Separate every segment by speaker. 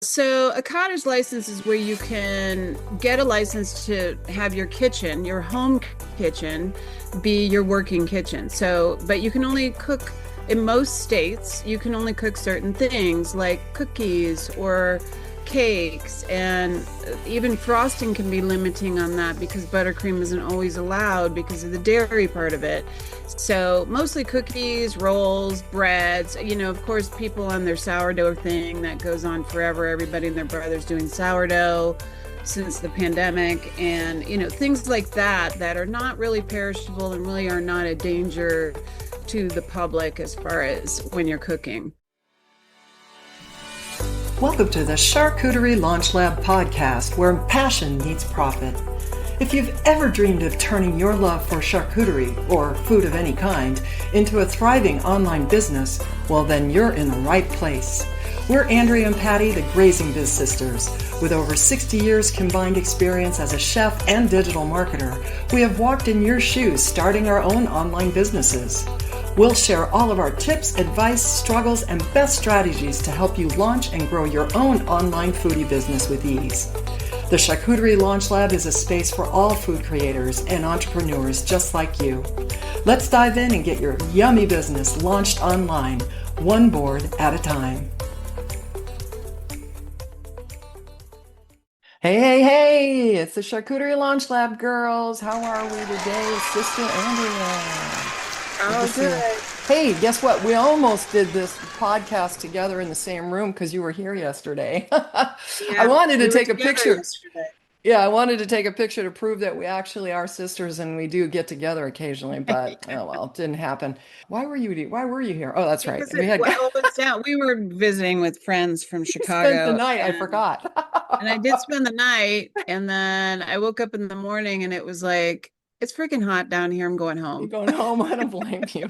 Speaker 1: So a cottage license is where you can get a license to have your kitchen, your home kitchen, be your working kitchen. So, but you can only cook in most states, you can only cook certain things like cookies or cakes, and even frosting can be limiting on that because buttercream isn't always allowed because of the dairy part of it. So mostly cookies, rolls, breads. Of course, people on their sourdough thing that goes on forever. Everybody and their brother's doing sourdough since the pandemic, and things like that are not really perishable and really are not a danger to the public as far as when you're cooking.
Speaker 2: Welcome to the Charcuterie Launch Lab podcast, where passion meets profit. If you've ever dreamed of turning your love for charcuterie, or food of any kind, into a thriving online business, well then you're in the right place. We're Andrea and Patty, the Grazing Biz Sisters. With over 60 years combined experience as a chef and digital marketer, we have walked in your shoes starting our own online businesses. We'll share all of our tips, advice, struggles, and best strategies to help you launch and grow your own online foodie business with ease. The Charcuterie Launch Lab is a space for all food creators and entrepreneurs just like you. Let's dive in and get your yummy business launched online, one board at a time. Hey, it's the Charcuterie Launch Lab, girls. How are we today, Sister Andrea?
Speaker 1: Oh, good.
Speaker 2: Hey, guess what? We almost did this podcast together in the same room because you were here yesterday. I
Speaker 1: Yeah,
Speaker 2: wanted to
Speaker 1: we were
Speaker 2: take a
Speaker 1: together
Speaker 2: picture.
Speaker 1: yesterday.
Speaker 2: Yeah, I wanted to take a picture to prove that we actually are sisters and we do get together occasionally, but oh well, it didn't happen. Why were you here? Oh, that's right.
Speaker 1: Because
Speaker 2: We had
Speaker 1: well, it was down. We were visiting with friends from
Speaker 2: spent the
Speaker 1: Chicago,
Speaker 2: night. I
Speaker 1: and I did
Speaker 2: forgot.
Speaker 1: spend the night, and then I woke up in the morning, and it was like it's freaking hot down here. I'm going
Speaker 2: You're
Speaker 1: home.
Speaker 2: going home. I don't blame you.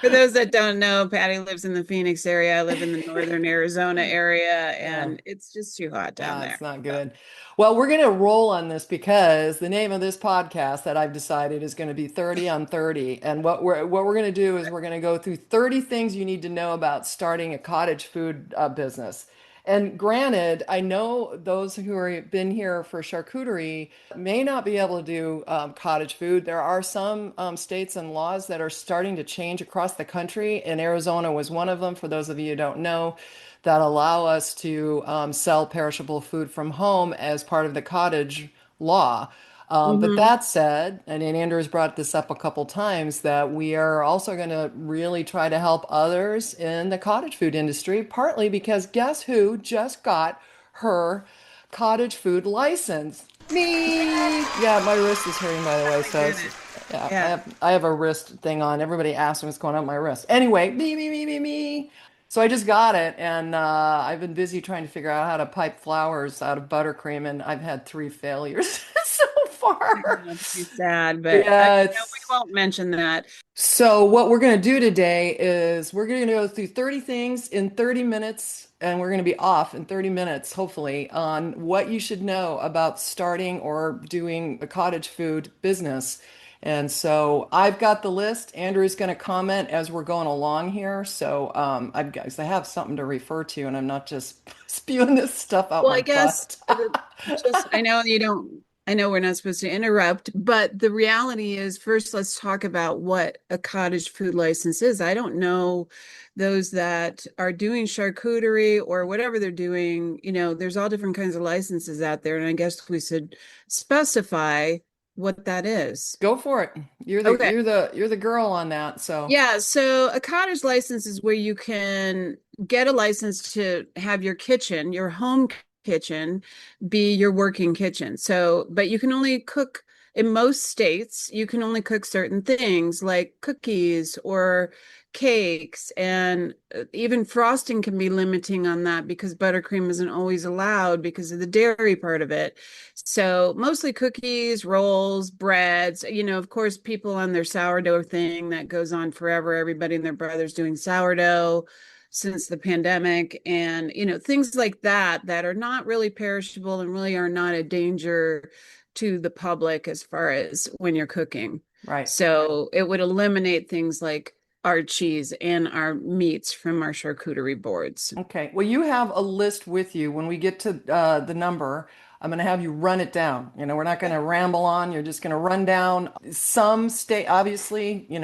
Speaker 1: For those that don't know, Patty lives in the Phoenix area. I live in the northern Arizona area,
Speaker 2: Yeah.
Speaker 1: and it's just too hot down
Speaker 2: Yeah,
Speaker 1: there.
Speaker 2: it's not
Speaker 1: So,
Speaker 2: good. Well, we're going to roll on this because the name of this podcast that I've decided is going to be 30 on 30. And what we're going to do is we're going to go through 30 things you need to know about starting a cottage food business. And granted, I know those who have been here for charcuterie may not be able to do cottage food. There are some states and laws that are starting to change across the country, and Arizona was one of them, for those of you who don't know, that allow us to sell perishable food from home as part of the cottage law. But
Speaker 1: hmm
Speaker 2: that said, and Andrew's brought this up a couple times, that we are also going to really try to help others in the cottage food industry, partly because guess who just got her cottage food license? Me! Yeah, my wrist is hurting, by the way.
Speaker 1: I
Speaker 2: So,
Speaker 1: get it.
Speaker 2: yeah, I
Speaker 1: Yeah.
Speaker 2: have I have a wrist thing on. Everybody asks me what's going on with my wrist. Anyway, me. So I just got it, and I've been busy trying to figure out how to pipe flowers out of buttercream, and I've had three failures so far.
Speaker 1: That's too sad, but
Speaker 2: Yeah,
Speaker 1: we
Speaker 2: it's
Speaker 1: won't mention that.
Speaker 2: so what we're going to do today is we're going to go through 30 things in 30 minutes, and we're going to be off in 30 minutes, hopefully, on what you should know about starting or doing a cottage food business. And so I've got the list. Andrew's going to comment as we're going along here. So I have something to refer to, and I'm not just spewing this stuff out
Speaker 1: Well,
Speaker 2: my
Speaker 1: I guess
Speaker 2: butt.
Speaker 1: just I know you don't. I know we're not supposed to interrupt, but the reality is, first, let's talk about what a cottage food license is. I don't know those that are doing charcuterie or whatever they're doing. There's all different kinds of licenses out there, and I guess we should specify what that is.
Speaker 2: Go for it.
Speaker 1: Okay.
Speaker 2: You're the girl on that. So.
Speaker 1: Yeah, so a cottage license is where you can get a license to have your kitchen, your home kitchen, be your working kitchen. So, but you can only cook in most states, you can only cook certain things like cookies or cakes, and even frosting can be limiting on that because buttercream isn't always allowed because of the dairy part of it. So mostly cookies, rolls, breads. Of course, people on their sourdough thing that goes on forever. Everybody and their brother's doing sourdough since the pandemic, and things like that are not really perishable and really are not a danger to the public as far as when you're cooking.
Speaker 2: Right.
Speaker 1: So it would eliminate things like our cheese and our meats from our charcuterie boards.
Speaker 2: Okay. Well, you have a list with you. When we get to the number, I'm going to have you run it down. We're not going to ramble on. You're just going to run down some state. Obviously,
Speaker 1: It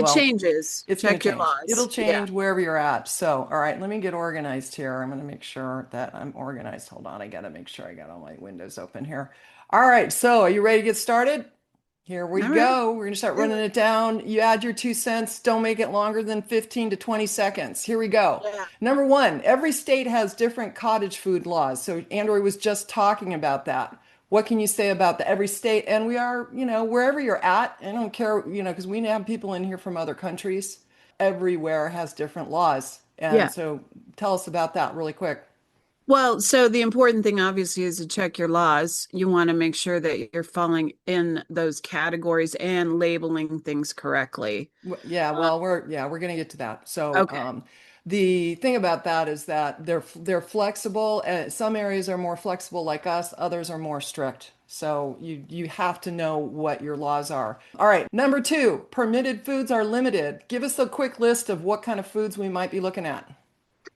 Speaker 2: well,
Speaker 1: changes.
Speaker 2: it's going
Speaker 1: Check
Speaker 2: to
Speaker 1: your
Speaker 2: change. It'll
Speaker 1: laws. Yeah.
Speaker 2: change wherever you're at. So, all right, let me get organized here. I'm going to make sure that I'm organized. Hold on. I got to make sure I got all my windows open here. All right. So, are you ready to get started? Here we
Speaker 1: All right.
Speaker 2: go. We're going to start
Speaker 1: Do
Speaker 2: running
Speaker 1: it.
Speaker 2: it down. You add your 2 cents. Don't make it longer than 15 to 20 seconds. Here we go.
Speaker 1: Yeah.
Speaker 2: Number one, every state has different cottage food laws. So Andrew was just talking about that. What can you say about the every state? And we are, wherever you're at, I don't care, because we have people in here from other countries. Everywhere has different laws. And
Speaker 1: Yeah.
Speaker 2: so tell us about that really quick.
Speaker 1: Well, so the important thing obviously is to check your laws. You want to make sure that you're falling in those categories and labeling things correctly.
Speaker 2: Yeah,
Speaker 1: Uh,
Speaker 2: well, we're going to get to that. So,
Speaker 1: okay.
Speaker 2: the thing about that is that they're flexible. Some areas are more flexible like us, others are more strict. So you have to know what your laws are. All right, number two, permitted foods are limited. Give us a quick list of what kind of foods we might be looking at.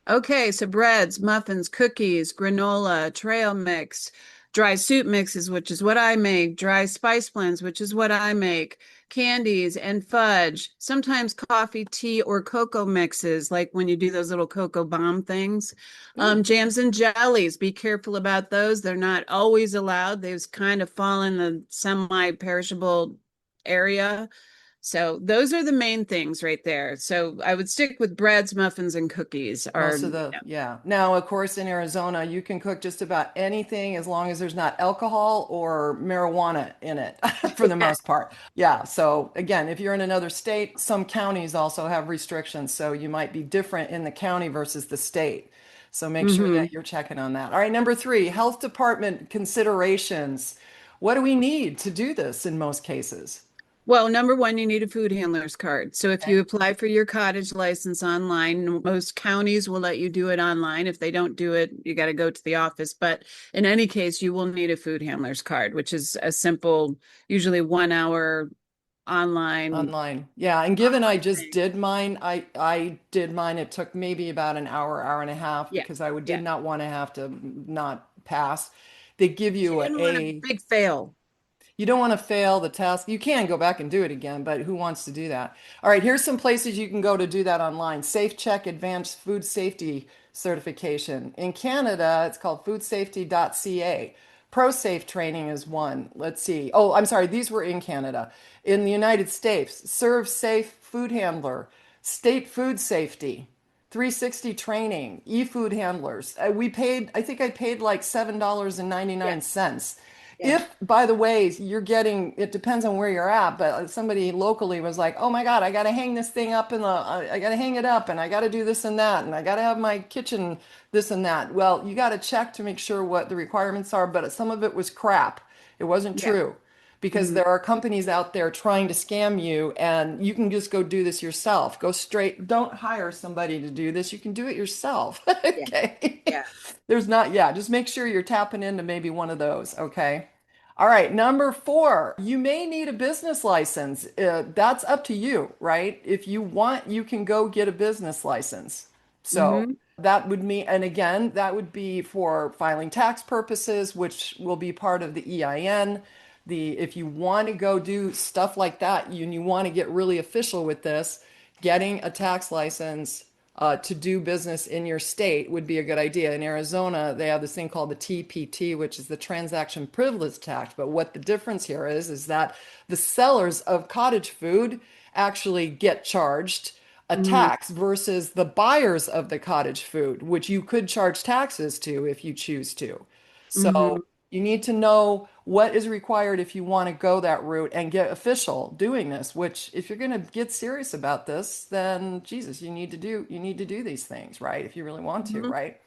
Speaker 1: Okay, so breads, muffins, cookies, granola, trail mix, dry soup mixes, which is what I make, dry spice blends, which is what I make, candies and fudge, sometimes coffee, tea, or cocoa mixes, like when you do those little cocoa bomb things.
Speaker 2: Ooh.
Speaker 1: Jams and jellies, be careful about those. They're not always allowed. They've kind of fallen in the semi-perishable area. So those are the main things right there. So I would stick with breads, muffins, and cookies. Are
Speaker 2: Most of the, yeah. Now, of course, in Arizona, you can cook just about anything as long as there's not alcohol or marijuana in it for the
Speaker 1: yeah.
Speaker 2: most part. Yeah. So, again, if you're in another state, some counties also have restrictions. So, you might be different in the county versus the state. So, make sure
Speaker 1: Hmm.
Speaker 2: that you're checking on that. All right. Number three, health department considerations. What do we need to do this in most cases?
Speaker 1: Well, number one, you need a food handler's card. So if
Speaker 2: Okay.
Speaker 1: you apply for your cottage license online, most counties will let you do it online. If they don't do it, you got to go to the office. But in any case, you will need a food handler's card, which is a simple, usually 1 hour online
Speaker 2: Online. Yeah, and given I just
Speaker 1: thing.
Speaker 2: did mine, I did mine. It took maybe about an hour, hour and a half
Speaker 1: Yeah.
Speaker 2: because did
Speaker 1: Yeah.
Speaker 2: not want to have to not pass. They give
Speaker 1: She
Speaker 2: you
Speaker 1: didn't want a
Speaker 2: a
Speaker 1: big fail.
Speaker 2: you don't want to fail the test. You can go back and do it again, but who wants to do that? All right, here's some places you can go to do that online. Safe Check Advanced Food Safety Certification. In Canada, it's called foodsafety.ca. ProSafe training is one. Let's see. Oh, I'm sorry, these were in Canada. In the United States, Serve Safe Food Handler, State Food Safety, 360 training, e-food handlers. I think I paid like
Speaker 1: Yeah.
Speaker 2: $7.99.
Speaker 1: Yeah.
Speaker 2: If, by the way, you're getting, it depends on where you're at, but somebody locally was like, oh my God, I got to hang this thing up I got to hang it up and I got to do this and that and I got to have my kitchen this and that. Well, you got to check to make sure what the requirements are, but some of it was crap. It wasn't
Speaker 1: Yeah.
Speaker 2: true because
Speaker 1: Hmm.
Speaker 2: there are companies out there trying to scam you and you can just go do this yourself. Go straight, don't hire somebody to do this. You can do it yourself.
Speaker 1: Yeah.
Speaker 2: Okay.
Speaker 1: Yeah.
Speaker 2: There's not, yeah, just make sure you're tapping into maybe one of those. Okay. All right, number four, you may need a business license. That's up to you, right? If you want, you can go get a business license. So
Speaker 1: Hmm.
Speaker 2: that would mean, and again, that would be for filing tax purposes, which will be part of the EIN. If you want to go do stuff like that, you want to get really official with this, getting a tax license to do business in your state would be a good idea. In Arizona, they have this thing called the TPT, which is the Transaction Privilege Tax. But what the difference here is that the sellers of cottage food actually get charged a
Speaker 1: Hmm.
Speaker 2: tax versus the buyers of the cottage food, which you could charge taxes to if you choose to. So
Speaker 1: Hmm.
Speaker 2: you need to know what is required if you want to go that route and get official doing this, which if you're going to get serious about this, then Jesus, you need to do these things, right? If you really want to,
Speaker 1: Hmm.
Speaker 2: right?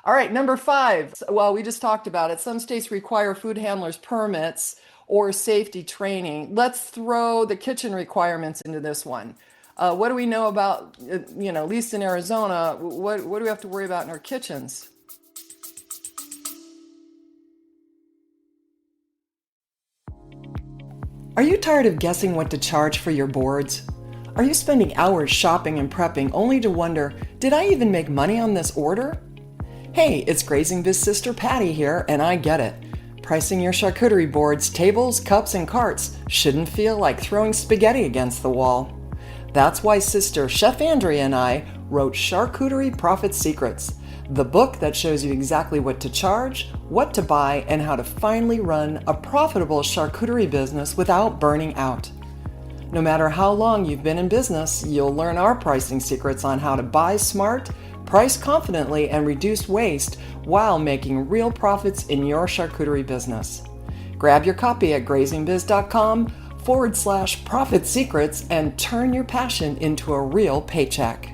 Speaker 2: All right, number five. Well, we just talked about it. Some states require food handlers permits or safety training. Let's throw the kitchen requirements into this one. What do we know about, at least in Arizona, what do we have to worry about in our kitchens? Are you tired of guessing what to charge for your boards? Are you spending hours shopping and prepping only to wonder, did I even make money on this order? Hey, it's Grazing Biz Sister Patty here, and I get it. Pricing your charcuterie boards, tables, cups, and carts shouldn't feel like throwing spaghetti against the wall. That's why Sister Chef Andrea and I wrote Charcuterie Profit Secrets, the book that shows you exactly what to charge, what to buy, and how to finally run a profitable charcuterie business without burning out. No matter how long you've been in business, you'll learn our pricing secrets on how to buy smart, price confidently, and reduce waste while making real profits in your charcuterie business. Grab your copy at grazingbiz.com/profit secrets and turn your passion into a real paycheck.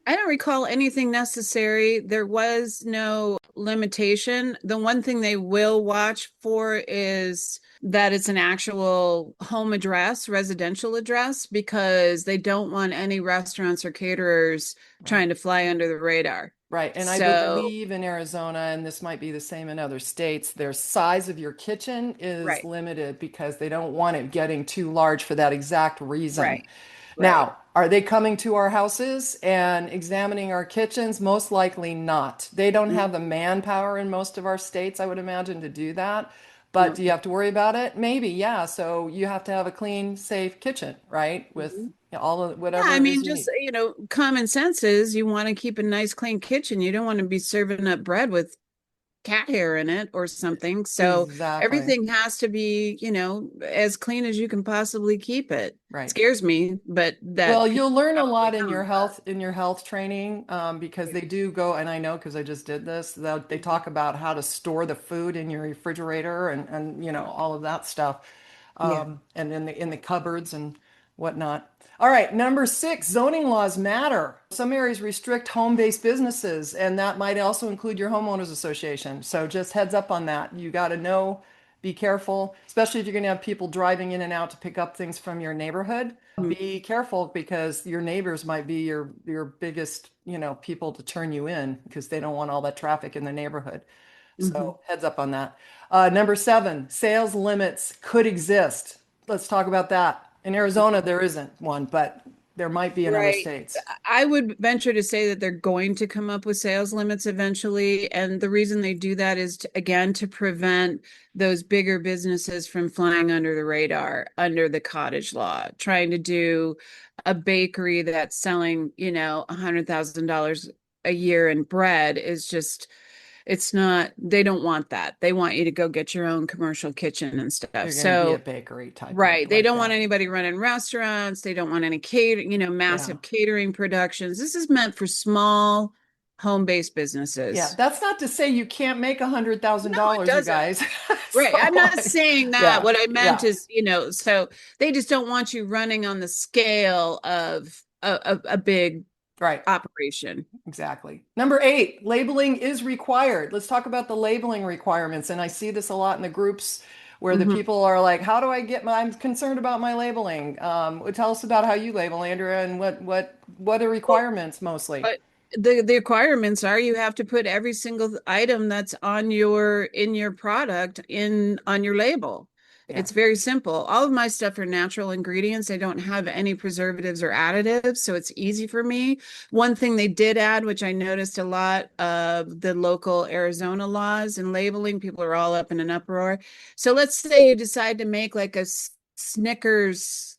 Speaker 1: I don't recall anything necessary. There was no limitation. The one thing they will watch for is that it's an actual home address, residential address, because they don't want any restaurants or caterers trying to fly under the radar.
Speaker 2: Right. And I
Speaker 1: So,
Speaker 2: believe in Arizona, and this might be the same in other states, their size of your kitchen is
Speaker 1: right,
Speaker 2: limited because they don't want it getting too large for that exact reason.
Speaker 1: right, right.
Speaker 2: Now, are they coming to our houses and examining our kitchens? Most likely not. They don't have the manpower in most of our states, I would imagine, to do that. But do you
Speaker 1: Mm-hmm.
Speaker 2: have to worry about it? Maybe, yeah. So you have to have a clean, safe kitchen, right? With all of
Speaker 1: Yeah,
Speaker 2: whatever
Speaker 1: I
Speaker 2: it is
Speaker 1: mean,
Speaker 2: you
Speaker 1: just,
Speaker 2: need.
Speaker 1: common sense is you want to keep a nice, clean kitchen. You don't want to be serving up bread with cat hair in it or something. So
Speaker 2: Exactly.
Speaker 1: everything has to be, as clean as you can possibly keep it.
Speaker 2: Right.
Speaker 1: Scares me, but
Speaker 2: Well,
Speaker 1: that people
Speaker 2: you'll learn a
Speaker 1: probably
Speaker 2: lot in
Speaker 1: don't.
Speaker 2: your health training because they do go, and I know because I just did this. They talk about how to store the food in your refrigerator and all of that stuff,
Speaker 1: Yeah.
Speaker 2: and in the cupboards and whatnot. All right, number 6, zoning laws matter. Some areas restrict home-based businesses, and that might also include your homeowners association. So just heads up on that. You got to know, be careful, especially if you're going to have people driving in and out to pick up things from your neighborhood.
Speaker 1: Mhm.
Speaker 2: Be careful because your neighbors might be your biggest, people to turn you in because they don't want all that traffic in the neighborhood.
Speaker 1: Mhm.
Speaker 2: So heads up on that. Number 7, sales limits could exist. Let's talk about that. In Arizona, there isn't one, but there might be in other
Speaker 1: Right.
Speaker 2: states.
Speaker 1: I would venture to say that they're going to come up with sales limits eventually. And the reason they do that is, again, to prevent those bigger businesses from flying under the radar under the cottage law. Trying to do a bakery that's selling, $100,000 a year in bread is just, it's not, they don't want that. They want you to go get your own commercial kitchen and stuff.
Speaker 2: You're going to be a
Speaker 1: So,
Speaker 2: bakery type of
Speaker 1: right. They
Speaker 2: like
Speaker 1: don't want
Speaker 2: that.
Speaker 1: anybody running restaurants. They don't want any
Speaker 2: Yeah.
Speaker 1: massive catering productions. This is meant for small home-based
Speaker 2: Yeah.
Speaker 1: businesses.
Speaker 2: That's not to say you can't make a hundred thousand
Speaker 1: No, it
Speaker 2: dollars, you
Speaker 1: doesn't.
Speaker 2: guys.
Speaker 1: Right. I'm not
Speaker 2: So,
Speaker 1: saying that.
Speaker 2: yeah.
Speaker 1: What I meant
Speaker 2: Yeah.
Speaker 1: is, so they just don't want you running on the scale of a big
Speaker 2: Right.
Speaker 1: operation.
Speaker 2: Exactly. Number 8, labeling is required. Let's talk about the labeling requirements. And I see this a lot in the groups where the
Speaker 1: Mhm.
Speaker 2: people are like, "How do I get my? I'm concerned about my labeling." Tell us about how you label, Andrea, and what are
Speaker 1: Well,
Speaker 2: requirements mostly?
Speaker 1: but the requirements are you have to put every single item that's on your in your product in on your label.
Speaker 2: Yeah.
Speaker 1: It's very simple. All of my stuff are natural ingredients. I don't have any preservatives or additives, so it's easy for me. One thing they did add, which I noticed a lot of the local Arizona laws and labeling, people are all up in an uproar. So let's say you decide to make like a Snickers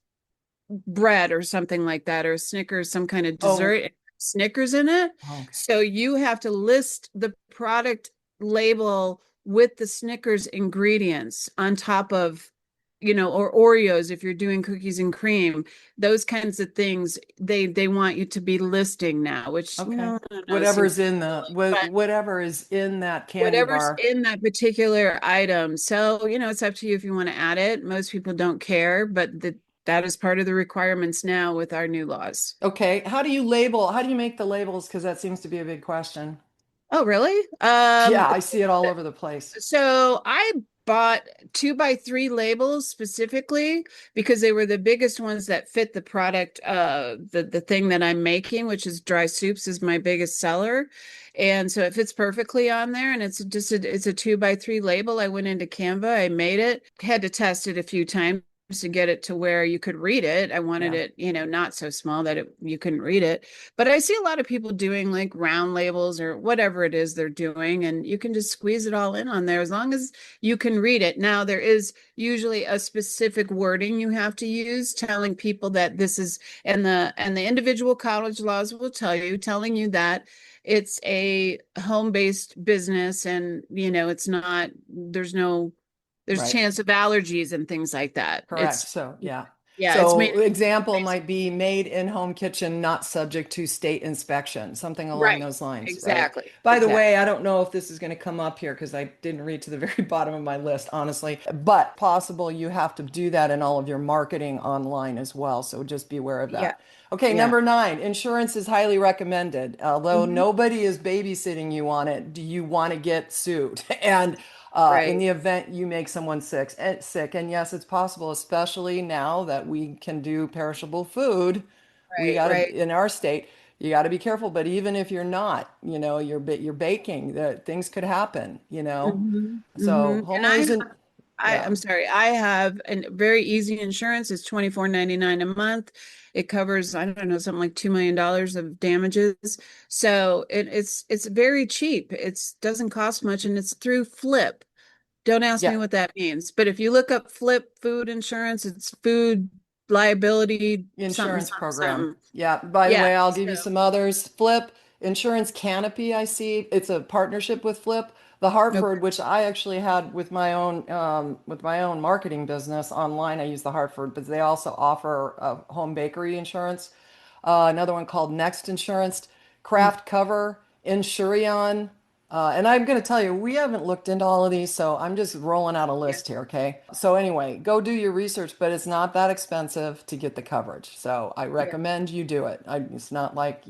Speaker 1: bread or something like that, or Snickers, some kind of
Speaker 2: Oh,
Speaker 1: dessert, Snickers in it.
Speaker 2: okay.
Speaker 1: So you have to list the product label with the Snickers ingredients on top of, or Oreos if you're doing cookies and cream, those kinds of things. They want you to be listing now, which
Speaker 2: Okay.
Speaker 1: no, seems but
Speaker 2: Whatever is in that candy
Speaker 1: whatever's
Speaker 2: bar.
Speaker 1: in that particular item. So, it's up to you if you want to add it. Most people don't care, but that is part of the requirements now with our new laws.
Speaker 2: Okay. How do you label? How do you make the labels? Because that seems to be a big question.
Speaker 1: Oh, really?
Speaker 2: Yeah, I see it all over the place.
Speaker 1: So I bought 2x3 labels specifically because they were the biggest ones that fit the product, the thing that I'm making, which is dry soups, is my biggest seller. And so it fits perfectly on there. And it's a 2x3 label. I went into Canva, I made it, had to test it a few times to get it to where you could read it. I wanted
Speaker 2: Yeah.
Speaker 1: it, not so small that you couldn't read it. But I see a lot of people doing like round labels or whatever it is they're doing, and you can just squeeze it all in on there as long as you can read it. Now, there is usually a specific wording you have to use telling people that this is, and the individual college laws will telling you that it's a home-based business, and it's not, there's
Speaker 2: Right.
Speaker 1: chance of allergies and things like that.
Speaker 2: Correct. So, yeah.
Speaker 1: Yeah, it's made
Speaker 2: So, example might be made in home kitchen, not subject to state inspection, something along
Speaker 1: right.
Speaker 2: those lines, right?
Speaker 1: Exactly.
Speaker 2: By the
Speaker 1: Exactly.
Speaker 2: way, I don't know if this is going to come up here because I didn't read to the very bottom of my list, honestly, but possible you have to do that in all of your marketing online as well. So, just be aware of
Speaker 1: Yeah.
Speaker 2: that. Okay,
Speaker 1: Yeah.
Speaker 2: number 9, insurance is highly recommended. Although
Speaker 1: Mhm.
Speaker 2: nobody is babysitting you on it, do you want to get sued? And in
Speaker 1: Right.
Speaker 2: the event you make someone sick, and yes, it's possible, especially now that we can do perishable food. We
Speaker 1: Right.
Speaker 2: got to,
Speaker 1: Right.
Speaker 2: in our state, you got to be careful. But even if you're not, you're baking, that things could happen.
Speaker 1: Hmm.
Speaker 2: So
Speaker 1: And
Speaker 2: homeowners and yeah,
Speaker 1: I'm sorry. I have a very easy insurance. It's 24.99 a month. It covers, I don't know, something like $2 million of damages. So it's very cheap. It's doesn't cost much, and it's through Flip. Don't ask me
Speaker 2: yeah.
Speaker 1: what that means. But if you look up Flip food insurance, it's food liability something
Speaker 2: Insurance
Speaker 1: something
Speaker 2: program.
Speaker 1: something.
Speaker 2: Yeah. By the
Speaker 1: Yeah.
Speaker 2: way, I'll
Speaker 1: So
Speaker 2: give you some others. Flip, Insurance Canopy, I see. It's a partnership with Flip. The
Speaker 1: okay.
Speaker 2: Hartford, which I actually had with my own marketing business online, I use the Hartford, but they also offer home bakery insurance. Another one called Next Insurance, Craft Cover, Insurion. And I'm going to tell you, we haven't looked into all of these, so I'm just rolling out a
Speaker 1: Yeah.
Speaker 2: list here, okay? So, anyway, go do your research, but it's not that expensive to get the coverage. So, I
Speaker 1: Yeah.
Speaker 2: recommend you do it. It's not like,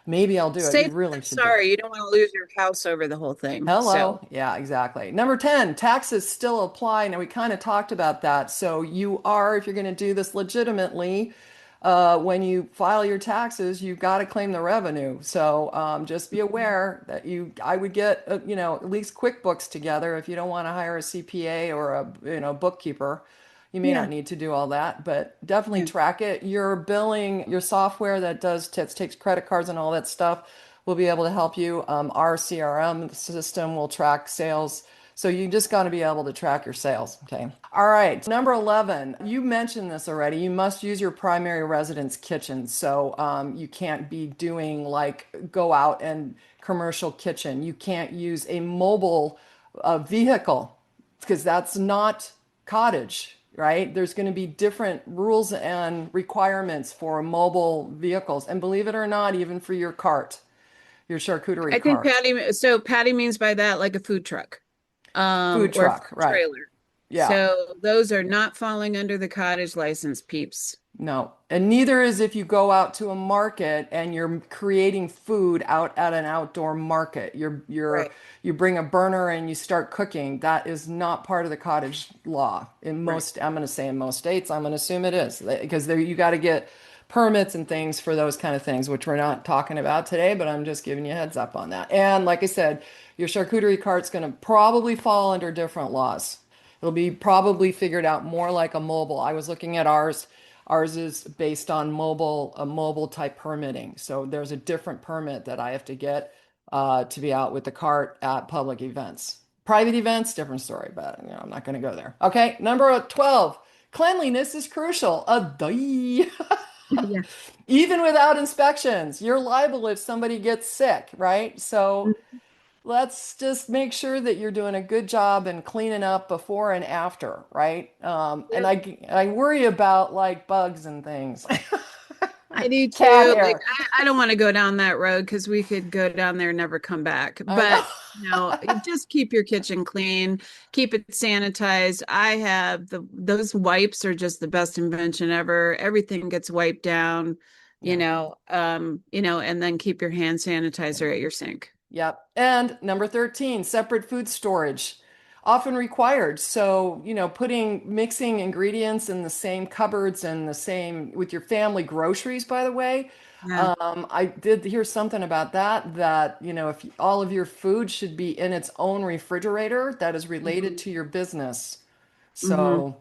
Speaker 2: maybe I'll do it. You
Speaker 1: Safe
Speaker 2: really
Speaker 1: than
Speaker 2: should do it.
Speaker 1: sorry. You don't want to lose your house over the whole thing. So
Speaker 2: Hello. Yeah, exactly. Number 10, taxes still apply. Now, we kind of talked about that. So, if you're going to do this legitimately, when you file your taxes, you've got to claim the revenue. So, just be aware that I would get, at least QuickBooks together if you don't want to hire a CPA or a, bookkeeper. You may
Speaker 1: yeah.
Speaker 2: not need to do all that, but definitely
Speaker 1: Yeah.
Speaker 2: track it. Your billing, your software that takes credit cards and all that stuff will be able to help you. Our CRM system will track sales. So you just got to be able to track your sales. Okay. All right. Number 11, you mentioned this already. You must use your primary residence kitchen. So you can't be doing like go out and commercial kitchen. You can't use a mobile vehicle because that's not cottage, right? There's going to be different rules and requirements for mobile vehicles. And believe it or not, even for your cart, your charcuterie
Speaker 1: I think
Speaker 2: cart,
Speaker 1: Patty means by that like a food truck,
Speaker 2: food
Speaker 1: or a
Speaker 2: truck,
Speaker 1: food
Speaker 2: right?
Speaker 1: trailer.
Speaker 2: Yeah.
Speaker 1: So those are not falling under the cottage license, peeps.
Speaker 2: No, and neither is if you go out to a market and you're creating food out at an outdoor market.
Speaker 1: Right.
Speaker 2: You bring a burner and you start cooking. That is not part of the cottage law in
Speaker 1: Right.
Speaker 2: most. I'm going to say in most states. I'm going to assume it is because there you got to get permits and things for those kind of things, which we're not talking about today. But I'm just giving you a heads up on that. And like I said, your charcuterie cart's going to probably fall under different laws. It'll be probably figured out more like a mobile. I was looking at ours. Ours is based on a mobile type permitting. So there's a different permit that I have to get to be out with the cart at public events. Private events, different story, but I'm not going to go there. Okay, number 12. Cleanliness is crucial. Duh.
Speaker 1: Yeah.
Speaker 2: Even without inspections, you're liable if somebody gets sick, right? So let's just make sure that you're doing a good job and cleaning up before and after, right? And
Speaker 1: Yep.
Speaker 2: I worry about like bugs and things,
Speaker 1: I do
Speaker 2: cat
Speaker 1: too. Like
Speaker 2: hair.
Speaker 1: I don't want to go down that road because we could go down there and never come back.
Speaker 2: I know.
Speaker 1: But you just keep your kitchen clean, keep it sanitized. I have those wipes are just the best invention ever. Everything gets wiped down,
Speaker 2: Yeah.
Speaker 1: and then keep your hand sanitizer at your sink.
Speaker 2: Yep. And number 13, separate food storage. often required. So, putting mixing ingredients in the same cupboards and the same with your family groceries, by the way.
Speaker 1: Yeah.
Speaker 2: I did hear something about that, if all of your food should be in its own refrigerator that is related
Speaker 1: Hmm.
Speaker 2: to your business.
Speaker 1: Hmm.
Speaker 2: So,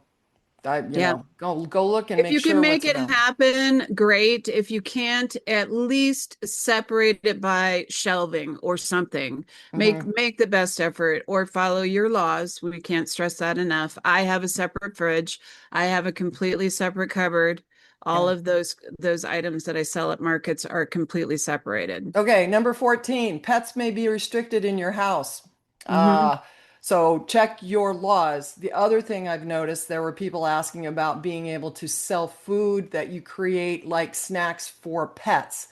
Speaker 1: Yeah.
Speaker 2: go look and
Speaker 1: If
Speaker 2: make
Speaker 1: you can
Speaker 2: sure
Speaker 1: make
Speaker 2: what's
Speaker 1: it
Speaker 2: available.
Speaker 1: happen, great. If you can't, at least separate it by shelving or something. Make
Speaker 2: Hmm.
Speaker 1: make the best effort or follow your laws. We can't stress that enough. I have a separate fridge. I have a completely separate cupboard. All
Speaker 2: Yeah.
Speaker 1: of those items that I sell at markets are completely separated.
Speaker 2: Okay, number 14, pets may be restricted in your house.
Speaker 1: Hmm.
Speaker 2: Uh, so check your laws. The other thing I've noticed, there were people asking about being able to sell food that you create like snacks for pets.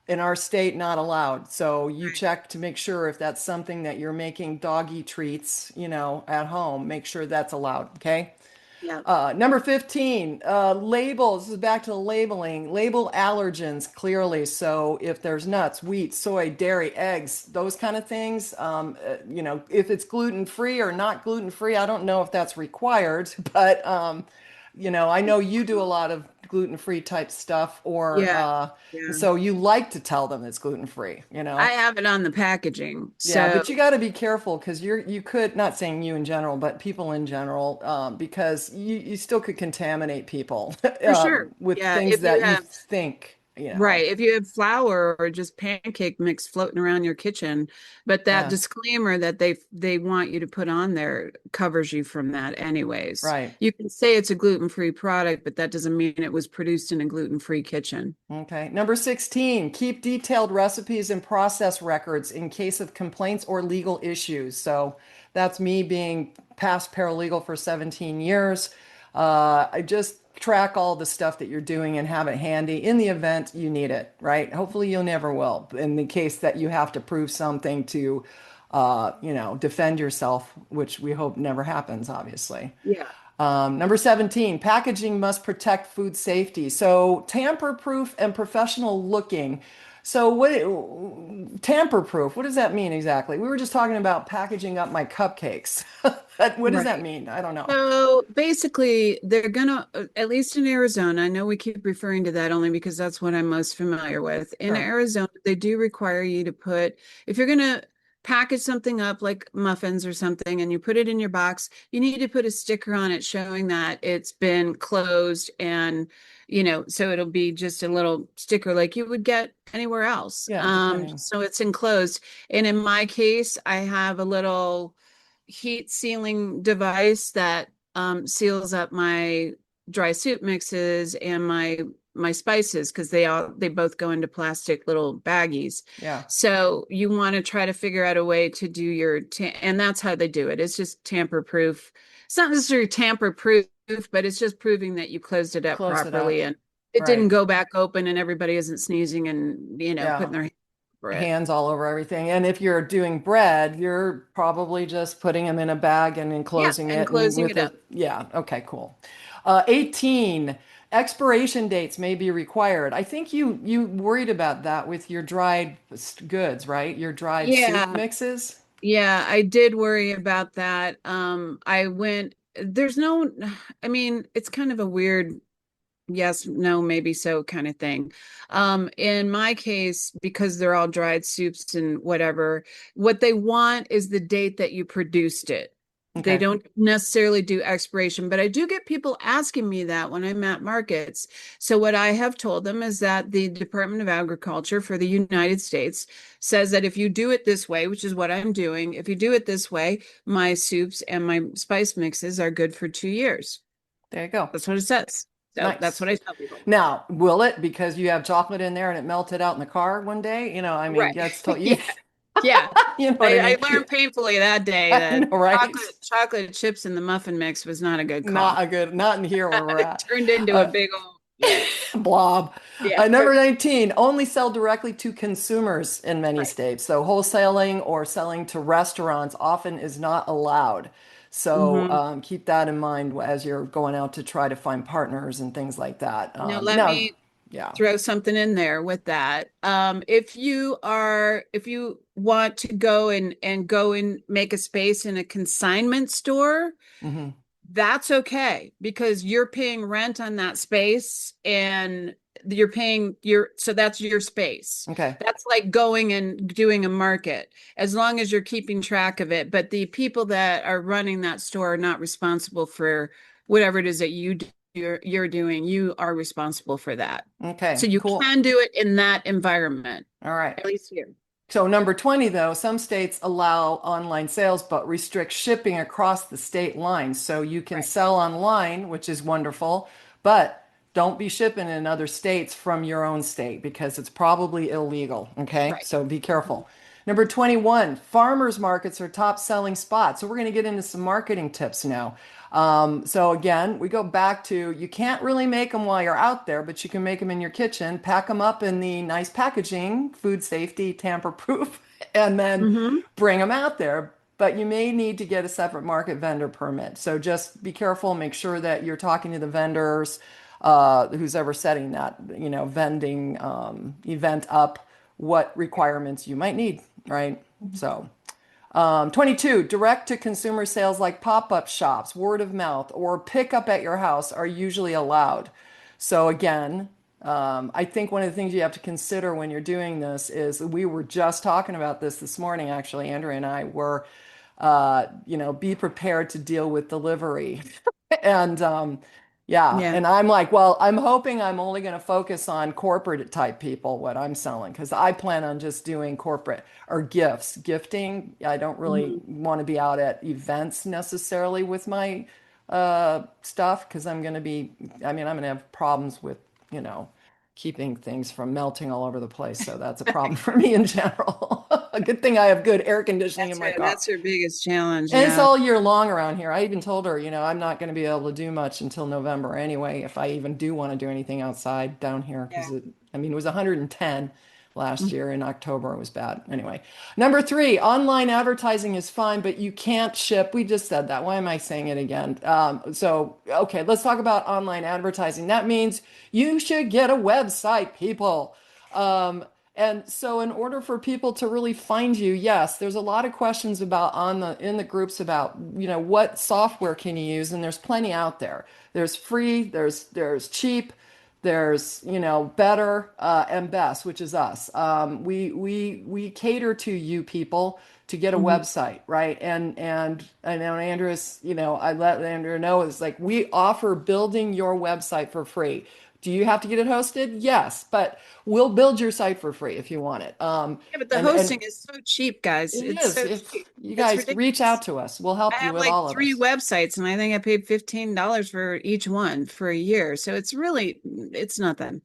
Speaker 2: In our state, not allowed. So you check to make sure if that's something that you're making doggy treats, at home, make sure that's allowed. Okay.
Speaker 1: Yeah.
Speaker 2: Number 15, labels. This is back to the labeling. Label allergens clearly. So if there's nuts, wheat, soy, dairy, eggs, those kind of things, if it's gluten free or not gluten free, I don't know if that's required, but, I know you do a lot of gluten free type stuff, or,
Speaker 1: Yeah. Yeah.
Speaker 2: so you like to tell them it's gluten free.
Speaker 1: I have it on the packaging.
Speaker 2: Yeah,
Speaker 1: So
Speaker 2: but you got to be careful because you could, not saying you in general, but people in general, because you still could contaminate people
Speaker 1: for sure.
Speaker 2: with
Speaker 1: Yeah.
Speaker 2: things
Speaker 1: If you
Speaker 2: that you
Speaker 1: have
Speaker 2: think.
Speaker 1: Right. If you have flour or just pancake mix floating around your kitchen, but that
Speaker 2: Yeah,
Speaker 1: disclaimer that they want you to put on there covers you from that anyways.
Speaker 2: right.
Speaker 1: You can say it's a gluten-free product, but that doesn't mean it was produced in a gluten-free kitchen.
Speaker 2: Okay. Number 16, keep detailed recipes and process records in case of complaints or legal issues. So that's me being past paralegal for 17 years. I just track all the stuff that you're doing and have it handy in the event you need it, right? Hopefully you never will. In the case that you have to prove something to, defend yourself, which we hope never happens, obviously.
Speaker 1: Yeah.
Speaker 2: Number 17, packaging must protect food safety. So tamper proof and professional looking. So tamper proof, what does that mean exactly? We were just talking about packaging up my cupcakes. What does that
Speaker 1: Right.
Speaker 2: mean? I don't know.
Speaker 1: So basically, they're gonna, at least in Arizona, I know we keep referring to that only because that's what I'm most familiar with. In
Speaker 2: Sure.
Speaker 1: Arizona, they do require you to put, if you're gonna package something up like muffins or something and you put it in your box, you need to put a sticker on it showing that it's been closed and, so it'll be just a little sticker like you would get anywhere else.
Speaker 2: Yeah, depending.
Speaker 1: So it's enclosed. And in my case, I have a little heat sealing device that seals up my dry soup mixes and my spices because they both go into plastic little baggies.
Speaker 2: Yeah.
Speaker 1: So you want to try to figure out a way to do and that's how they do it. It's just tamper proof. It's not necessarily tamper proof, but it's just proving that you closed it up
Speaker 2: Close it
Speaker 1: properly
Speaker 2: up.
Speaker 1: and it didn't
Speaker 2: Right.
Speaker 1: go back open and everybody isn't sneezing and
Speaker 2: Yeah.
Speaker 1: putting their hand over it.
Speaker 2: Hands all over everything. And if you're doing bread, you're probably just putting them in a bag and
Speaker 1: Yeah,
Speaker 2: enclosing
Speaker 1: and
Speaker 2: it and
Speaker 1: closing
Speaker 2: with
Speaker 1: it up.
Speaker 2: yeah, okay, cool. 18, expiration dates may be required. I think you worried about that with your dried goods, right? Your dried soup
Speaker 1: Yeah,
Speaker 2: mixes.
Speaker 1: yeah, I did worry about that. There's no, I mean, it's kind of a weird yes, no, maybe so kind of thing. In my case, because they're all dried soups and whatever, what they want is the date that you produced it. They
Speaker 2: Okay.
Speaker 1: don't necessarily do expiration, but I do get people asking me that when I'm at markets. So what I have told them is that the Department of Agriculture for the United States says that if you do it this way, which is what I'm doing, if you do it this way, my soups and my spice mixes are good for 2 years.
Speaker 2: There you go.
Speaker 1: That's what it says. So that's
Speaker 2: Nice.
Speaker 1: what I tell people.
Speaker 2: Now, will it because you have chocolate in there and it melted out in the car one day? I mean,
Speaker 1: Right.
Speaker 2: that's to you,
Speaker 1: Yeah. Yeah.
Speaker 2: you know what I
Speaker 1: I
Speaker 2: mean?
Speaker 1: learned painfully that day
Speaker 2: I
Speaker 1: that
Speaker 2: know, right?
Speaker 1: chocolate chips in the muffin mix was not a good call.
Speaker 2: Not in here where we're
Speaker 1: It
Speaker 2: at.
Speaker 1: turned into a
Speaker 2: Uh,
Speaker 1: big old, yeah.
Speaker 2: blob.
Speaker 1: Yeah.
Speaker 2: Number 19, only sell directly to consumers in many
Speaker 1: Right.
Speaker 2: states. So wholesaling or selling to restaurants often is not allowed. So
Speaker 1: Hmm.
Speaker 2: keep that in mind as you're going out to try to find partners and things like that.
Speaker 1: Now
Speaker 2: Now, Yeah.
Speaker 1: throw something in there with that. If you want to go and make a space in a consignment store,
Speaker 2: Hmm.
Speaker 1: that's okay because you're paying rent on that space and you're paying your, so that's your space.
Speaker 2: Okay.
Speaker 1: That's like going and doing a market as long as you're keeping track of it. But the people that are running that store are not responsible for whatever it is that you're doing. You are responsible for that.
Speaker 2: Okay.
Speaker 1: So you
Speaker 2: Cool.
Speaker 1: can do it in that environment,
Speaker 2: All right.
Speaker 1: at least here.
Speaker 2: So number 20, though, some states allow online sales but restrict shipping across the state lines. So you can
Speaker 1: Right.
Speaker 2: sell online, which is wonderful, but don't be shipping in other states from your own state because it's probably illegal. Okay.
Speaker 1: Right.
Speaker 2: So be careful. Number 21, farmers markets are top selling spots. So we're going to get into some marketing tips now. So again, we go back to you can't really make them while you're out there, but you can make them in your kitchen, pack them up in the nice packaging, food safety, tamper proof, and then
Speaker 1: Mm-hmm.
Speaker 2: bring them out there. But you may need to get a separate market vendor permit. So just be careful, make sure that you're talking to the vendors, who's ever setting that, vending event up, what requirements you might need, right? So 22, direct to consumer sales like pop up shops, word of mouth, or pickup at your house are usually allowed. So, again, I think one of the things you have to consider when you're doing this is we were just talking about this morning, actually. Andrea and I were, be prepared to deal with delivery. And yeah,
Speaker 1: Yeah.
Speaker 2: and I'm like, well, I'm hoping I'm only going to focus on corporate type people, what I'm selling, because I plan on just doing corporate or gifts. Gifting, I don't really
Speaker 1: Mm-hmm.
Speaker 2: want to be out at events necessarily with my stuff because I'm going to have problems with, you know, keeping things from melting all over the place. So that's a problem for me in general. A good thing I have good air conditioning in
Speaker 1: That's
Speaker 2: my
Speaker 1: right.
Speaker 2: car.
Speaker 1: That's your biggest challenge.
Speaker 2: And it's
Speaker 1: Yeah.
Speaker 2: all year long around here. I even told her, I'm not going to be able to do much until November anyway, if I even do want to do anything outside down here,
Speaker 1: Yeah.
Speaker 2: because it was 110 last
Speaker 1: Mhm.
Speaker 2: year in October. It was bad. Anyway, number 3, online advertising is fine, but you can't ship. We just said that. Why am I saying it again? Okay, let's talk about online advertising. That means you should get a website, people. Um, and so in order for people to really find you, yes, there's a lot of questions about in the groups about, what software can you use, and there's plenty out there. There's free, there's cheap, there's, better and best, which is us. We cater to you people to get a
Speaker 1: Mhm.
Speaker 2: website, right? And I know Andrea's, I let Andrea know is like we offer building your website for free. Do you have to get it hosted? Yes, but we'll build your site for free if you want it.
Speaker 1: Yeah, but the
Speaker 2: And
Speaker 1: hosting is so cheap, guys.
Speaker 2: it
Speaker 1: It's
Speaker 2: is.
Speaker 1: so
Speaker 2: If
Speaker 1: cheap.
Speaker 2: you
Speaker 1: It's
Speaker 2: guys reach
Speaker 1: ridiculous.
Speaker 2: out to us, we'll
Speaker 1: I
Speaker 2: help you
Speaker 1: have
Speaker 2: with
Speaker 1: like
Speaker 2: all of
Speaker 1: three
Speaker 2: this.
Speaker 1: websites and I think I paid $15 for each one for a year. So it's really, it's nothing.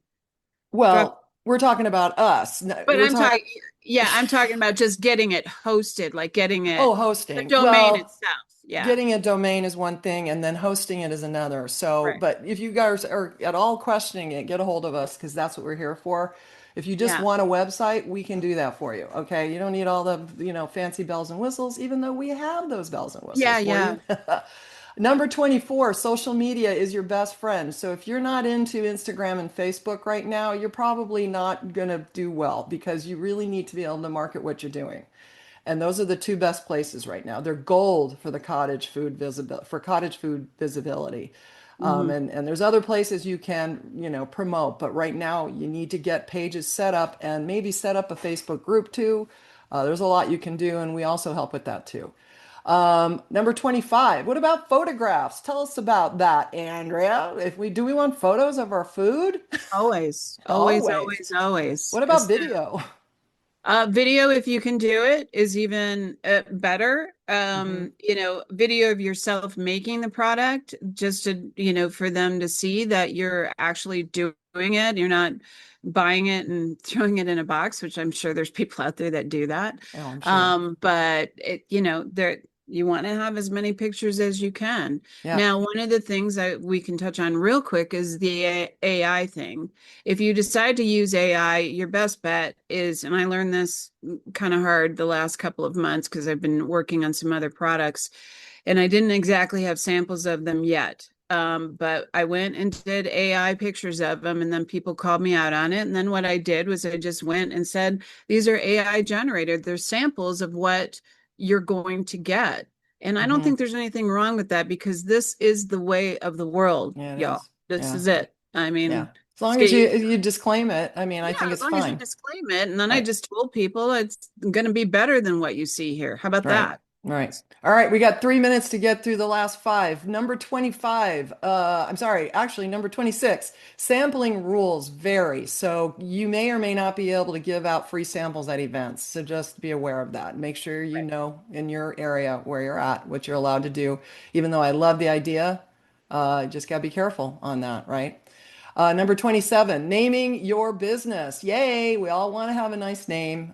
Speaker 1: Drop.
Speaker 2: Well, we're talking about us. No,
Speaker 1: But
Speaker 2: we're
Speaker 1: I'm
Speaker 2: talking.
Speaker 1: talking, yeah, I'm talking about just getting it hosted, like getting it,
Speaker 2: Oh,
Speaker 1: the
Speaker 2: hosting.
Speaker 1: domain
Speaker 2: Well,
Speaker 1: itself. Yeah.
Speaker 2: getting a domain is one thing and then hosting it is another. So,
Speaker 1: Right.
Speaker 2: but if you guys are at all questioning it, get a hold of us because that's what we're here for. If you just
Speaker 1: Yeah.
Speaker 2: want a website, we can do that for you. Okay. You don't need all the, fancy bells and whistles, even though we have those bells and whistles
Speaker 1: Yeah.
Speaker 2: for
Speaker 1: Yeah.
Speaker 2: you. Number 24, social media is your best friend. So if you're not into Instagram and Facebook right now, you're probably not going to do well because you really need to be able to market what you're doing. And those are the two best places right now. They're gold for the cottage food visibility.
Speaker 1: Hmm.
Speaker 2: And there's other places you can, promote, but right now you need to get pages set up and maybe set up a Facebook group too. There's a lot you can do, and we also help with that too. Number 25. What about photographs? Tell us about that, Andrea. If we do we want photos of our food?
Speaker 1: Always, always,
Speaker 2: Always.
Speaker 1: always, always.
Speaker 2: What about video?
Speaker 1: Video, if you can do it, is even better.
Speaker 2: Hmm.
Speaker 1: Video of yourself making the product, just to, for them to see that you're actually doing it. You're not buying it and throwing it in a box, which I'm sure there's people out there that do that.
Speaker 2: Oh, I'm sure.
Speaker 1: But there you want to have as many pictures as you can.
Speaker 2: Yeah.
Speaker 1: Now, one of the things that we can touch on real quick is the AI thing. If you decide to use AI, your best bet is, and I learned this kind of hard the last couple of months because I've been working on some other products and I didn't exactly have samples of them yet. but I went and did AI pictures of them, and then people called me out on it. And then what I did was I just went and said, these are AI generated. They're samples of what you're going to get. And I don't
Speaker 2: Hmm.
Speaker 1: think there's anything wrong with that because this is the way of the world,
Speaker 2: Yeah, it
Speaker 1: y'all.
Speaker 2: is.
Speaker 1: This
Speaker 2: Yeah.
Speaker 1: is it. I
Speaker 2: Yeah.
Speaker 1: mean,
Speaker 2: As long
Speaker 1: let's
Speaker 2: as
Speaker 1: get used.
Speaker 2: you disclaim it, I mean, I think
Speaker 1: Yeah, as
Speaker 2: it's
Speaker 1: long as you
Speaker 2: fine.
Speaker 1: disclaim it. And then I
Speaker 2: Right.
Speaker 1: just told people it's going to be better than what you see here. How about
Speaker 2: Right.
Speaker 1: that?
Speaker 2: Right. All right. We got 3 minutes to get through the last five. Number 25. I'm sorry. Actually, number 26. Sampling rules vary. So you may or may not be able to give out free samples at events. So just be aware of that. Make sure you know in your area where you're at what you're allowed to do. Even though I love the idea, just got to be careful on that. Right. Number 27, naming your business. Yay, we all want to have a nice name.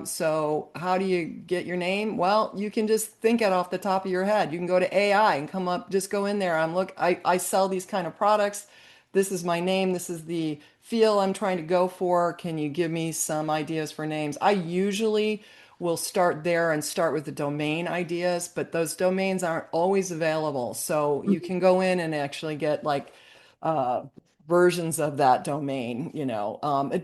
Speaker 2: So, how do you get your name? Well, you can just think it off the top of your head. You can go to AI and come up, just go in there. I sell these kind of products. This is my name. This is the feel I'm trying to go for. Can you give me some ideas for names? I usually will start there and start with the domain ideas, but those domains aren't always available. So, you can go in and actually get like, uh, versions of that domain,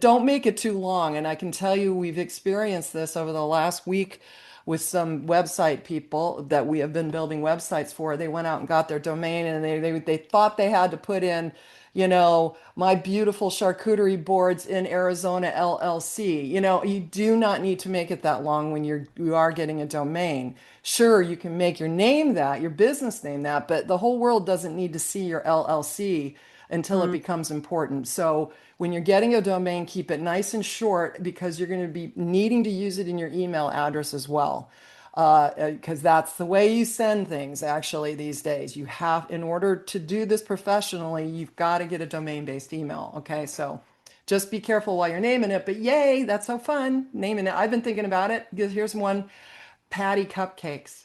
Speaker 2: don't make it too long. And I can tell you, we've experienced this over the last week with some website people that we have been building websites for. They went out and got their domain and they thought they had to put in, my beautiful charcuterie boards in Arizona LLC. You do not need to make it that long when you are getting a domain. Sure, you can make your name that, your business name that, but the whole world doesn't need to see your LLC until it
Speaker 1: Mm-hmm.
Speaker 2: becomes important. So when you're getting a domain, keep it nice and short because you're going to be needing to use it in your email address as well. Because that's the way you send things actually these days. In order to do this professionally, you've got to get a domain-based email. Okay, so just be careful while you're naming it. But yay, that's so fun naming it. I've been thinking about it. Here's one: Patty Cupcakes.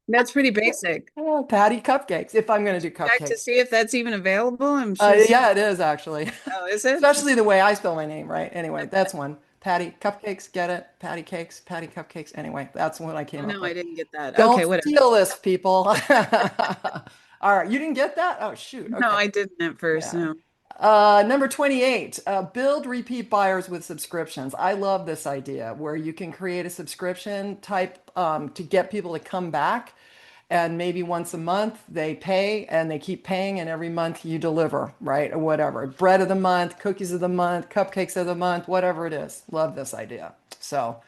Speaker 1: That's pretty basic.
Speaker 2: Oh, Patty Cupcakes. If I'm going to do
Speaker 1: Check to
Speaker 2: cupcakes.
Speaker 1: see if that's even available. I'm sure some.
Speaker 2: Yeah, it is actually.
Speaker 1: Oh, is it?
Speaker 2: Especially the way I spell my name, right? Anyway, that's one. Patty Cupcakes, get it? Patty Cakes, Patty Cupcakes. Anyway, that's what I
Speaker 1: Oh,
Speaker 2: came up
Speaker 1: no,
Speaker 2: with.
Speaker 1: I didn't get that.
Speaker 2: Don't
Speaker 1: Okay, whatever.
Speaker 2: steal this, people. All right, you didn't get that? Oh, shoot.
Speaker 1: No,
Speaker 2: Okay.
Speaker 1: I didn't at first.
Speaker 2: Yeah.
Speaker 1: No.
Speaker 2: Number 28, build repeat buyers with subscriptions. I love this idea where you can create a subscription type to get people to come back. And maybe once a month they pay and they keep paying, and every month you deliver, right? Or whatever. Bread of the month, cookies of the month, cupcakes of the month, whatever it is. Love this idea. So,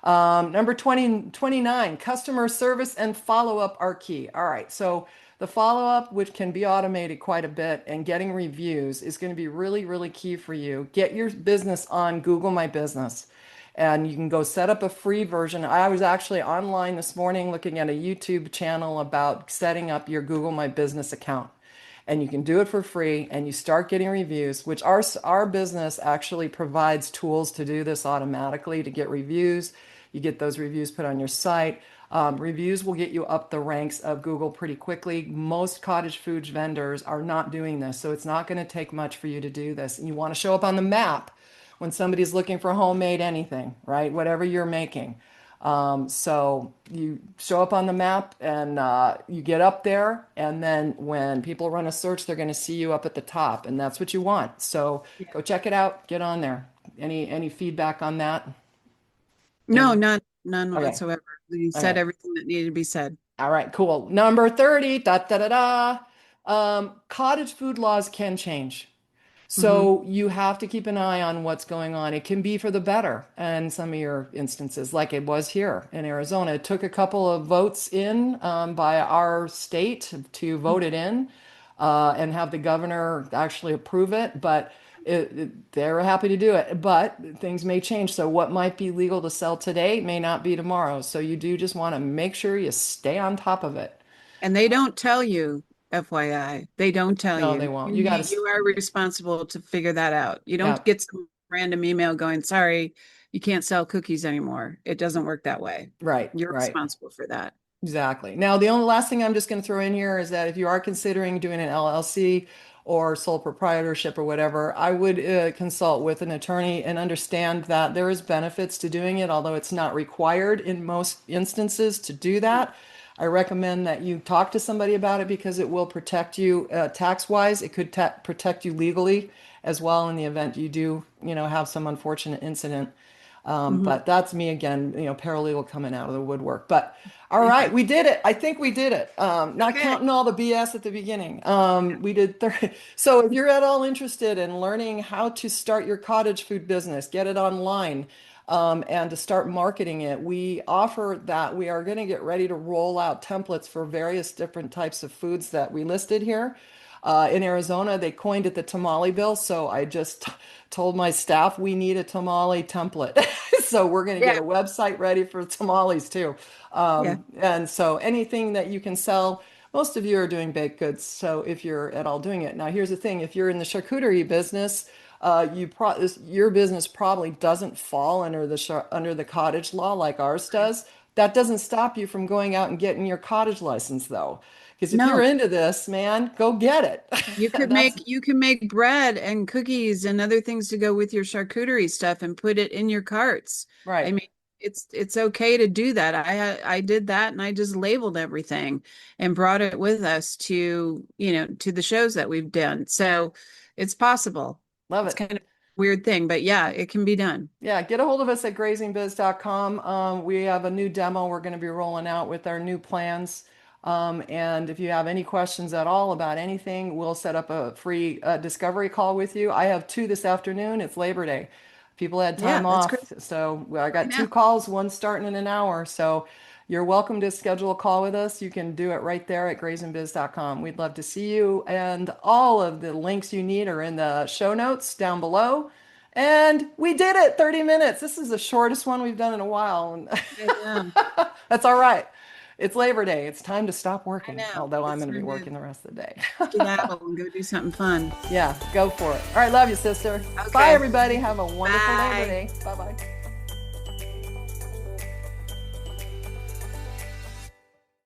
Speaker 2: number 29, customer service and follow up are key. All right. So, the follow up, which can be automated quite a bit, and getting reviews is going to be really, really key for you. Get your business on Google My Business, and you can go set up a free version. I was actually online this morning looking at a YouTube channel about setting up your Google My Business account. And you can do it for free and you start getting reviews, which our business actually provides tools to do this automatically to get reviews. You get those reviews put on your site. Reviews will get you up the ranks of Google pretty quickly. Most cottage foods vendors are not doing this, so it's not going to take much for you to do this. And you want to show up on the map when somebody's looking for homemade anything, right? Whatever you're making. So you show up on the map and you get up there, and then when people run a search, they're going to see you up at the top, and that's what you want. So
Speaker 1: Yeah.
Speaker 2: go check it out. Get on there. Any feedback on that?
Speaker 1: No,
Speaker 2: Any?
Speaker 1: none
Speaker 2: Okay.
Speaker 1: whatsoever. You said
Speaker 2: Okay.
Speaker 1: everything that needed to be said.
Speaker 2: All right, cool. Number 30, da da da da. Cottage food laws can change.
Speaker 1: Hmm.
Speaker 2: So you have to keep an eye on what's going on. It can be for the better in some of your instances, like it was here in Arizona. It took a couple of votes in by our state to vote it in and have the governor actually approve it, but they're happy to do it. But things may change. So what might be legal to sell today may not be tomorrow. So you do just want to make sure you stay on top of it.
Speaker 1: And they don't tell you, FYI. They don't tell
Speaker 2: No, they
Speaker 1: you.
Speaker 2: won't.
Speaker 1: You
Speaker 2: You got
Speaker 1: need,
Speaker 2: to,
Speaker 1: you are responsible to figure that out. You
Speaker 2: yeah,
Speaker 1: don't get some random email going, sorry, you can't sell cookies anymore. It doesn't work that way.
Speaker 2: right,
Speaker 1: You're
Speaker 2: right.
Speaker 1: responsible for that.
Speaker 2: Exactly. Now, the only last thing I'm just going to throw in here is that if you are considering doing an LLC or sole proprietorship or whatever, I would consult with an attorney and understand that there is benefits to doing it, although it's not required in most instances to do that. I recommend that you talk to somebody about it because it will protect you tax-wise. It could protect you legally as well in the event you do, have some unfortunate incident.
Speaker 1: Hmm.
Speaker 2: But that's me again, paralegal coming out of the woodwork. But all right, we did it. I think we did it. Not
Speaker 1: Okay.
Speaker 2: counting all the BS at the beginning. We did 30. So if you're at all interested in learning how to start your cottage food business, get it online, and to start marketing it, we offer that. We are going to get ready to roll out templates for various different types of foods that we listed here. In Arizona, they coined it the tamale bill. So I just told my staff we need a tamale template. So we're going to get
Speaker 1: Yeah.
Speaker 2: a website ready for tamales too.
Speaker 1: Yeah.
Speaker 2: And so anything that you can sell, most of you are doing baked goods. So if you're at all doing it, now here's the thing: if you're in the charcuterie business, your business probably doesn't fall under the cottage law like ours does. That doesn't stop you from going out and getting your cottage license though. Because if you're
Speaker 1: No.
Speaker 2: into this, man, go get it.
Speaker 1: You could
Speaker 2: That's
Speaker 1: make bread and cookies and other things to go with your charcuterie stuff and put it in your carts. I
Speaker 2: right.
Speaker 1: mean, it's okay to do that. I did that and I just labeled everything and brought it with us to the shows that we've done. So it's possible.
Speaker 2: Love
Speaker 1: It's
Speaker 2: it.
Speaker 1: kind of a weird thing, but yeah, it can be done.
Speaker 2: Yeah, get a hold of us at grazingbiz.com. We have a new demo we're going to be rolling out with our new plans. And if you have any questions at all about anything, we'll set up a free discovery call with you. I have two this afternoon. It's Labor Day. People had
Speaker 1: Yeah,
Speaker 2: time
Speaker 1: that's great.
Speaker 2: off. So I
Speaker 1: I
Speaker 2: got two
Speaker 1: know.
Speaker 2: calls, one starting in an hour. So you're welcome to schedule a call with us. You can do it right there at grazingbiz.com. We'd love to see you. And all of the links you need are in the show notes down below. And we did it, 30 minutes. This is the shortest one we've done in a while. And
Speaker 1: I know.
Speaker 2: that's all right. It's Labor Day. It's time to stop
Speaker 1: I
Speaker 2: working,
Speaker 1: know.
Speaker 2: although I'm
Speaker 1: It's
Speaker 2: going to be
Speaker 1: time to
Speaker 2: working the rest of the day.
Speaker 1: skedaddle and go do something fun.
Speaker 2: Yeah, go for it. All right, love you, sister. Bye,
Speaker 1: Okay.
Speaker 2: everybody. Have a wonderful Labor
Speaker 1: Bye.
Speaker 2: Day. Bye bye.